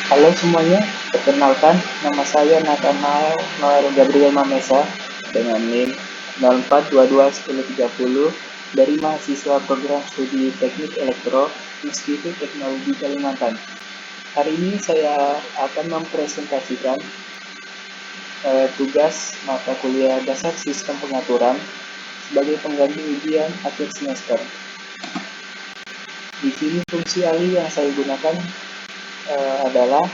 Halo semuanya, perkenalkan nama saya Nathanael Noel Gabriel Mamesa dengan NIM 04221030 dari mahasiswa program studi Teknik Elektro Institut Teknologi Kalimantan. Hari ini saya akan mempresentasikan tugas mata kuliah dasar sistem pengaturan sebagai pengganti ujian akhir semester. Di sini fungsi alih yang saya gunakan adalah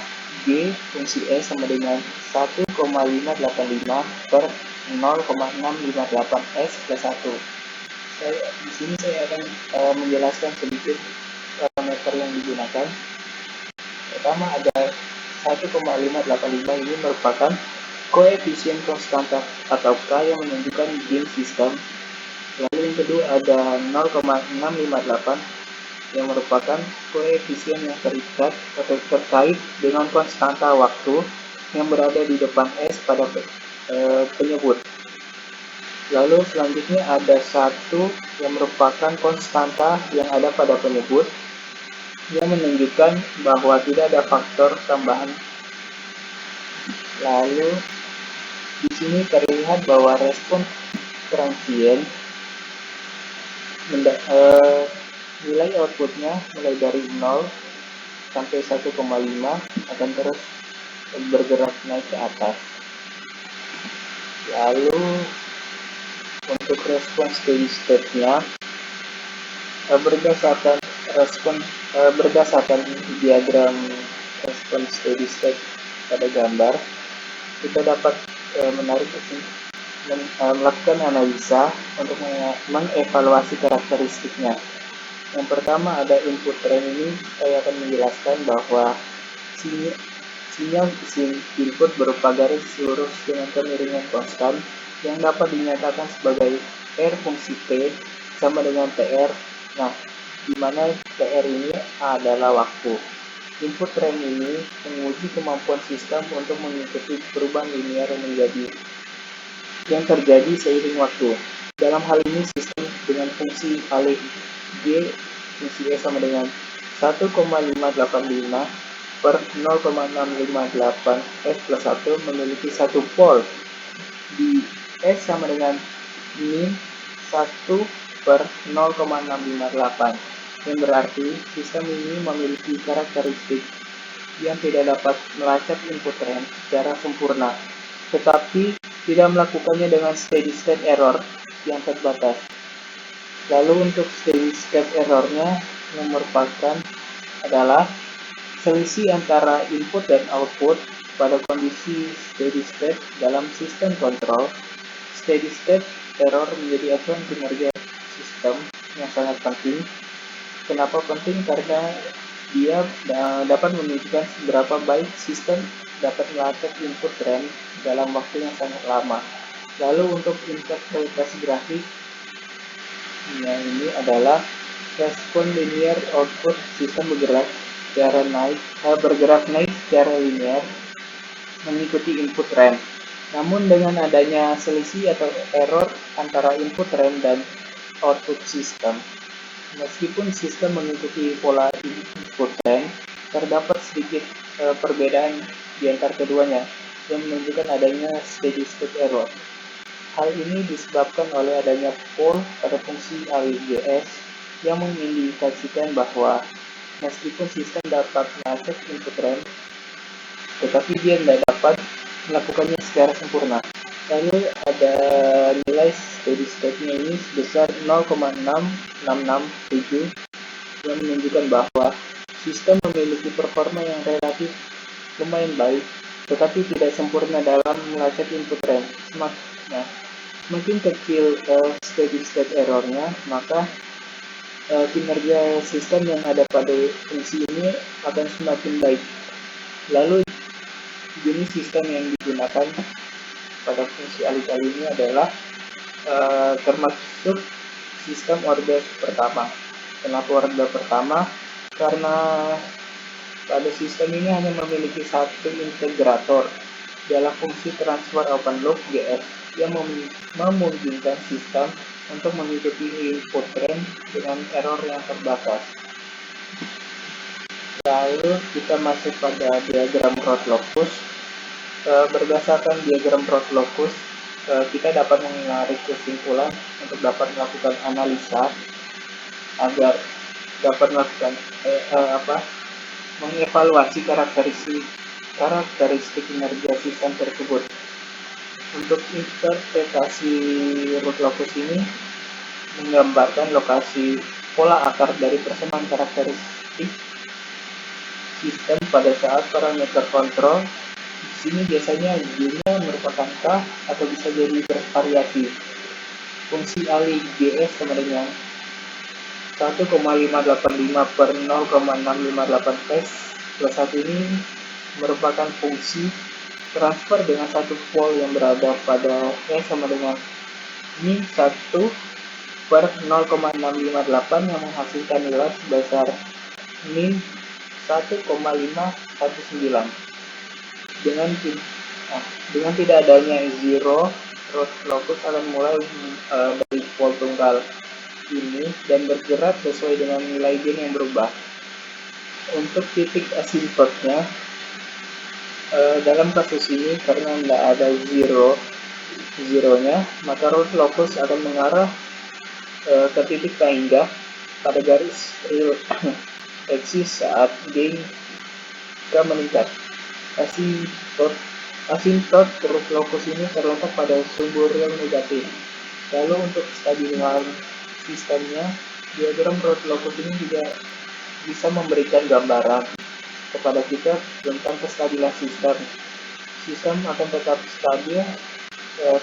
G fungsi E sama dengan 1,585 per 0,658 S plus 1. Di sini saya akan menjelaskan sedikit parameter yang digunakan. Pertama ada 1,585 ini merupakan koefisien konstanta atau K yang menunjukkan gain sistem. Lalu yang kedua ada 0,658 yang merupakan koefisien yang terikat atau terkait dengan konstanta waktu yang berada di depan S pada penyebut. Lalu selanjutnya ada 1 yang merupakan konstanta yang ada pada penyebut yang menunjukkan bahwa tidak ada faktor tambahan. Lalu di sini terlihat bahwa respon transien nilai outputnya mulai dari 0 sampai 1,5 akan terus bergerak naik ke atas. Lalu untuk respon steady state-nya berdasarkan diagram respon steady state pada gambar, kita dapat melakukan analisa untuk mengevaluasi karakteristiknya. Yang pertama ada input trend. Ini saya akan menjelaskan bahwa sinyal input berupa garis lurus dengan kemiringan konstan yang dapat dinyatakan sebagai R fungsi T sama dengan TR. Nah, di mana TR ini adalah waktu. Input trend ini menguji kemampuan sistem untuk mengikuti perubahan linear yang terjadi seiring waktu. Dalam hal ini sistem dengan fungsi alih G fungsi E sama dengan 1,585 per 0,658 S plus 1 memiliki satu pol di S sama dengan min 1 per 0,658, yang berarti sistem ini memiliki karakteristik yang tidak dapat melacak input trend secara sempurna, tetapi tidak melakukannya dengan steady state error yang terbatas. Lalu untuk steady state errornya yang merupakan adalah selisih antara input dan output pada kondisi steady state dalam sistem kontrol. Steady state error menjadi acuan kinerja sistem yang sangat penting. Kenapa penting? Karena dia dapat menunjukkan seberapa baik sistem dapat melacak input trend dalam waktu yang sangat lama. Lalu untuk interpretasi grafik, ini adalah respon linear output sistem bergerak naik secara linear mengikuti input trend. Namun dengan adanya selisih atau error antara input trend dan output sistem, meskipun sistem mengikuti pola input trend, terdapat sedikit perbedaan di antara keduanya yang menunjukkan adanya steady state error. Hal ini disebabkan oleh adanya pole pada fungsi alih GS yang mengindikasikan bahwa meskipun sistem dapat melacak input trend, tetapi dia tidak dapat melakukannya secara sempurna. Lalu ada nilai steady state-nya ini sebesar 0,6667 yang menunjukkan bahwa sistem memiliki performa yang relatif lumayan baik, tetapi tidak sempurna dalam melacak input trend. Semakin kecil steady state errornya, maka kinerja sistem yang ada pada fungsi ini akan semakin baik. Lalu jenis sistem yang digunakan pada fungsi alih kali ini adalah termasuk sistem order pertama. Kenapa order pertama? Karena pada sistem ini hanya memiliki satu integrator dalam fungsi transfer open loop GF yang memungkinkan sistem untuk mengikuti input trend dengan error yang terbatas. Lalu kita masuk pada diagram root locus. Berdasarkan diagram root locus, kita dapat menarik kesimpulan untuk dapat melakukan analisa agar dapat melakukan mengevaluasi karakteristik kinerja sistem tersebut. Untuk interpretasi root locus ini menggambarkan lokasi pola akar dari persamaan karakteristik sistem pada saat parameter kontrol. Di sini biasanya G-nya merupakan K atau bisa jadi bervariasi. Fungsi alih GS sama dengan 1,585 per 0,658 S plus 1 ini merupakan fungsi transfer dengan satu pol yang berada pada S sama dengan min 1 per 0,658 yang menghasilkan nilai sebesar min 1,519. Dengan tidak adanya zero, root locus akan mulai dari pol tunggal ini dan bergerak sesuai dengan nilai gain yang berubah. Untuk titik asimptotnya, dalam kasus ini karena tidak ada zeronya, maka root locus akan mengarah ke titik terindah pada garis real eksis saat gain K meningkat. Asintot root locus ini terletak pada sumber real negatif. Lalu untuk kestabilan sistemnya, diagram root locus ini juga bisa memberikan gambaran kepada kita tentang kestabilan sistem. Sistem akan tetap stabil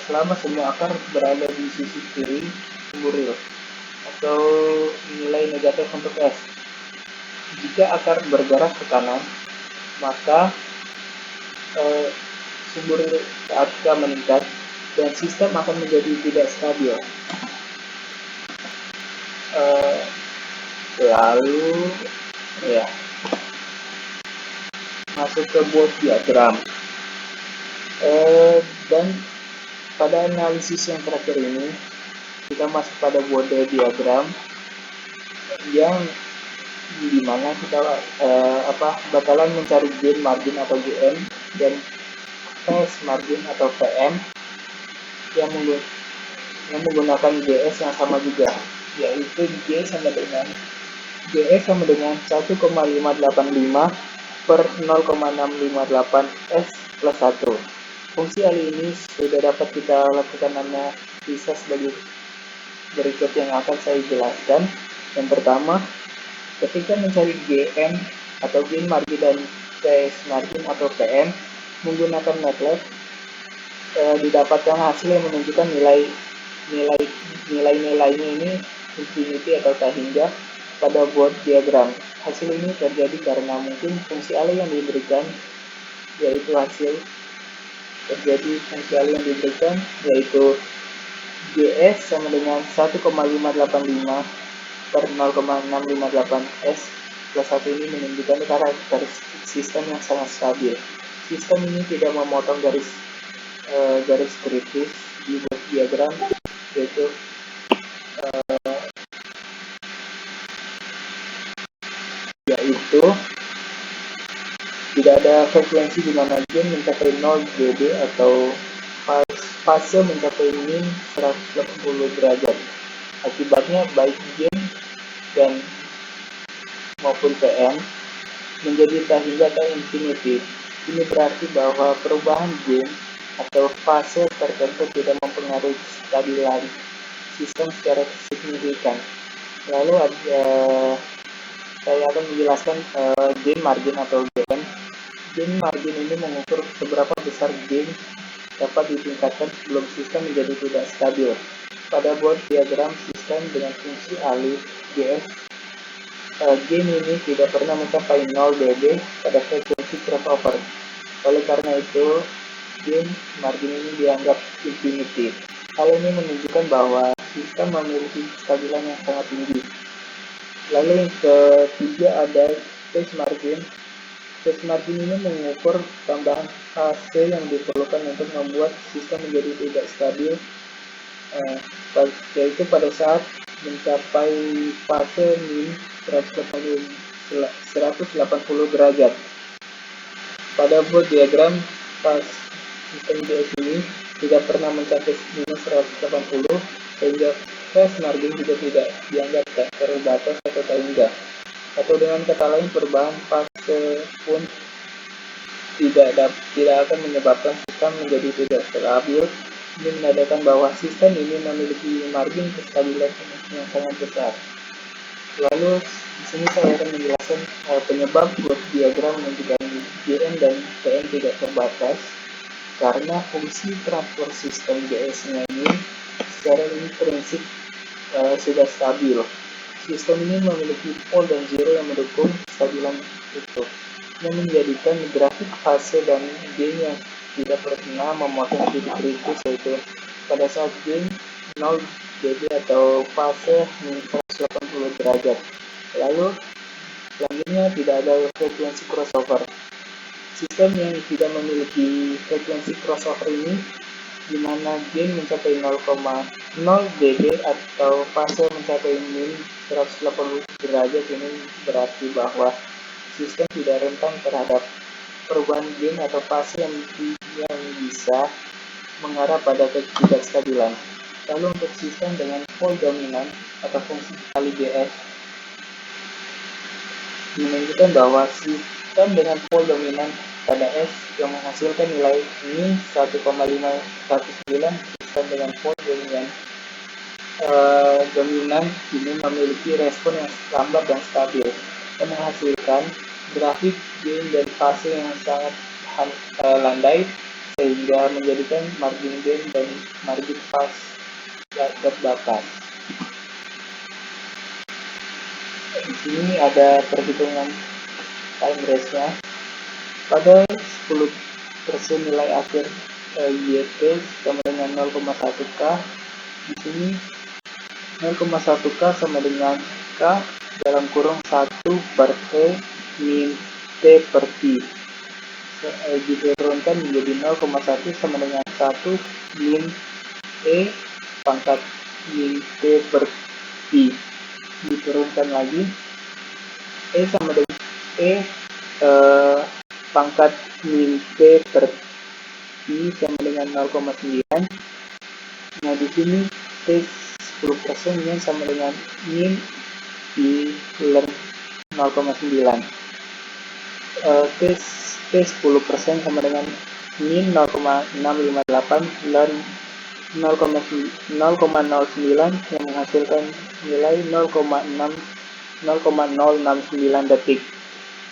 selama semua akar berada di sisi kiri sumber real atau nilai negatif untuk S. Jika akar bergerak ke kanan, maka sumber saat K meningkat dan sistem akan menjadi tidak stabil. Lalu masuk ke board diagram, dan pada analisis yang terakhir ini kita masuk pada board diagram yang dimana kita bakalan mencari gain margin atau GM dan phase margin atau PM yang menggunakan GS yang sama juga, yaitu G sama dengan GS sama dengan 1,585 per 0,658 S plus 1. Fungsi alih ini sudah dapat kita lakukan analisa sebagai berikut yang akan saya jelaskan. Yang pertama, ketika mencari GM atau gain margin dan PS margin atau PM menggunakan MATLAB, didapatkan hasil yang menunjukkan nilai-nilainya ini infinity atau tak hingga pada board diagram. Hasil ini terjadi karena mungkin fungsi alih yang diberikan yaitu GS sama dengan 1,585 per 0,658 S plus 1 ini menunjukkan karakteristik sistem yang sangat stabil. Sistem ini tidak memotong garis kritis di board diagram, yaitu tidak ada frekuensi di mana gain mencapai 0 dB atau fase mencapai min 180 derajat. Akibatnya baik gain dan maupun PM menjadi tak hingga atau infinity. Ini berarti bahwa perubahan gain atau fase tertentu tidak mempengaruhi kestabilan sistem secara signifikan. Lalu saya akan menjelaskan gain margin atau GM. Gain margin ini mengukur seberapa besar gain dapat ditingkatkan sebelum sistem menjadi tidak stabil. Pada board diagram sistem dengan fungsi alih GS, gain ini tidak pernah mencapai 0 dB pada frekuensi crossover. Oleh karena itu, gain margin ini dianggap infinity. Hal ini menunjukkan bahwa sistem memiliki kestabilan yang sangat tinggi. Lalu yang ketiga ada phase margin. Phase margin ini mengukur tambahan fase yang diperlukan untuk membuat sistem menjadi tidak stabil, yaitu pada saat mencapai fase min 180 180 derajat. Pada buat diagram pas sistem GS ini tidak pernah mencapai minus 180, sehingga fase margin juga tidak dianggap terbatas atau tak indah. Atau dengan kata lain, perubahan fase pun tidak akan menyebabkan sistem menjadi tidak stabil. Ini menandakan bahwa sistem ini memiliki margin kestabilan yang sangat besar. Lalu di sini saya akan menjelaskan penyebab buat diagram menunjukkan GN dan TN tidak terbatas karena fungsi transfer sistem GS-nya ini secara prinsip sudah stabil. Sistem ini memiliki pole dan zero yang mendukung kestabilan itu, yang menjadikan grafik fase dan gain yang tidak pernah memotong titik kritis, yaitu pada saat gain 0 dB atau fase minus 180 derajat. Lalu selanjutnya tidak ada frekuensi crossover. Sistem yang tidak memiliki frekuensi crossover ini di mana gain mencapai 0,0 dB atau fase mencapai min 180 derajat, ini berarti bahwa sistem tidak rentan terhadap perubahan gain atau fase yang bisa mengarah pada ketidakstabilan. Lalu untuk sistem dengan pole dominan atau fungsi kali GS menunjukkan bahwa sistem dengan pole dominan pada S yang menghasilkan nilai min 1,519, sistem dengan pole dominan ini memiliki respon yang lambat dan stabil, yang menghasilkan grafik gain dan fase yang sangat landai, sehingga menjadikan margin gain dan margin fase terbatas. Di sini ada perhitungan time race-nya. Pada 10% nilai akhir YT sama dengan 0,1K. Di sini 0,1K sama dengan K dalam kurung 1 per E min T per T. Diturunkan menjadi 0,1 sama dengan 1 min E pangkat min T per T. Diturunkan lagi, E sama dengan E pangkat min T per T sama dengan 0,9. Nah, di sini T 10% nya sama dengan min di ln 0,9. T 10% sama dengan min 0,658 ln 0,09 yang menghasilkan nilai 0,069 detik.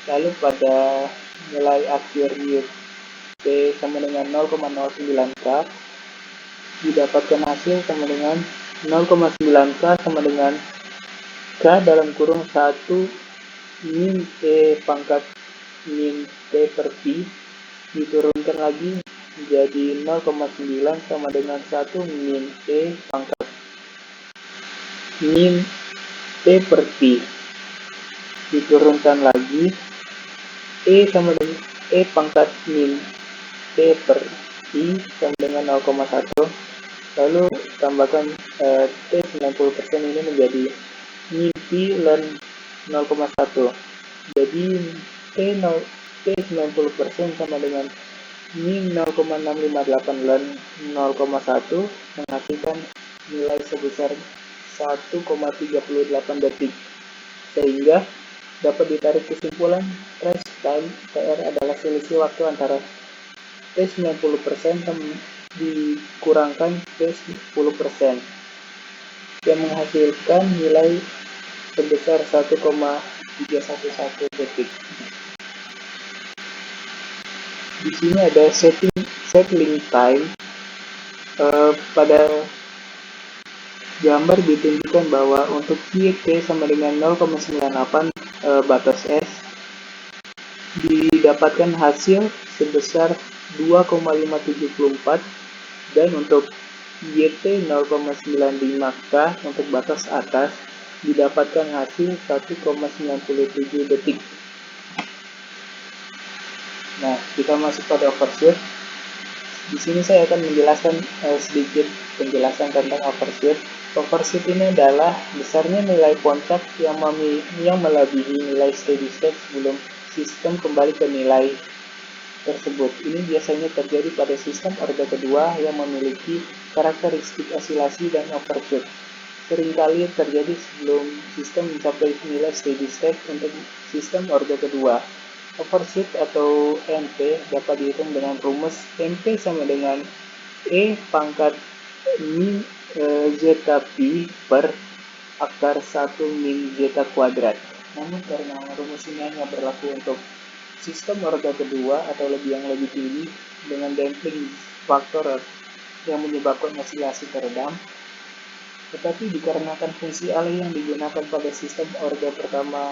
Lalu pada nilai akhir YT sama dengan 0,09K didapatkan hasil sama dengan 0,9K sama dengan K dalam kurung 1 min E pangkat min T per T. Diturunkan lagi menjadi 0,9 sama dengan 1 min E pangkat min T per T. Diturunkan lagi E sama dengan E pangkat min T per T sama dengan 0,1. Lalu tambahkan T 90% ini menjadi min T ln 0,1. Jadi T 90% sama dengan min 0,658 ln 0,1 menghasilkan nilai sebesar 1,38 detik, sehingga dapat ditarik kesimpulan trace time TR adalah selisih waktu antara T 90% dikurangkan T 10% yang menghasilkan nilai sebesar 1,311 detik. Di sini ada settling time. Pada gambar ditunjukkan bahwa untuk YT sama dengan 0,98 batas S didapatkan hasil sebesar 2,574, dan untuk YT 0,95K untuk batas atas didapatkan hasil 1,97 detik. Nah, kita masuk pada overshoot. Di sini saya akan menjelaskan sedikit penjelasan tentang overshoot. Overshoot ini adalah besarnya nilai puncak yang melebihi nilai steady state sebelum sistem kembali ke nilai tersebut. Ini biasanya terjadi pada sistem order kedua yang memiliki karakteristik osilasi dan overshoot. Seringkali terjadi sebelum sistem mencapai nilai steady state untuk sistem order kedua. Overshoot atau NP dapat dihitung dengan rumus NP sama dengan E pangkat min zeta pi per akar 1 min zeta kuadrat. Namun karena rumus ini hanya berlaku untuk sistem order kedua atau yang lebih tinggi dengan damping faktor yang menyebabkan osilasi teredam, tetapi dikarenakan fungsi alih yang digunakan pada sistem order pertama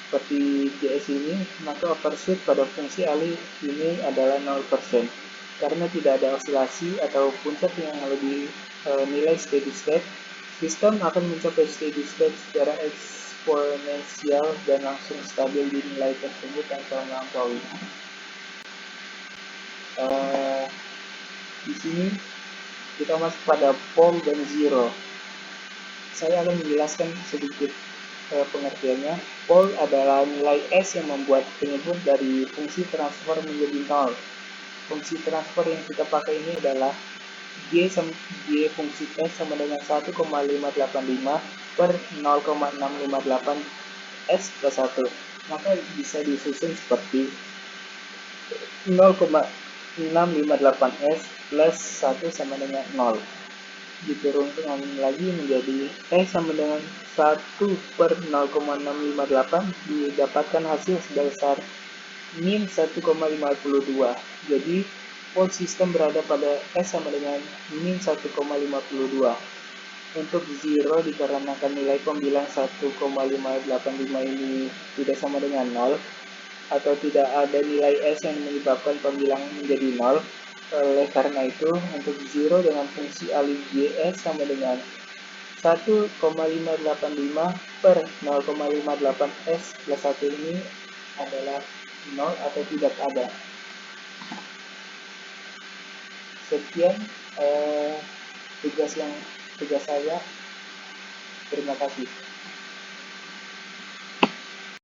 seperti JS ini, maka overshoot pada fungsi alih ini adalah 0%. Karena tidak ada osilasi atau puncak yang melebihi nilai steady state, sistem akan mencapai steady state secara eksponensial dan langsung stabil di nilai tersebut tanpa melampaui. Di sini kita masuk pada pole dan zero. Saya akan menjelaskan sedikit pengertiannya. Pole adalah nilai S yang membuat penyebut dari fungsi transfer menjadi 0. Fungsi transfer yang kita pakai ini adalah G fungsi S sama dengan 1,585 per 0,658 S plus 1. Maka bisa disusun seperti 0,658 S plus 1 sama dengan 0. Diturunkan lagi menjadi sama dengan 1 per 0,658 didapatkan hasil sebesar min 1,52. Jadi pole sistem berada pada S sama dengan min 1,52. Untuk zero dikarenakan nilai pembilang 1,585 ini tidak sama dengan 0 atau tidak ada nilai S yang menyebabkan pembilang menjadi 0. Oleh karena itu, untuk zero dengan fungsi alih GS sama dengan 1,585 per 0,58 S plus 1 ini adalah 0 atau tidak ada. Sekian tugas saya. Terima kasih.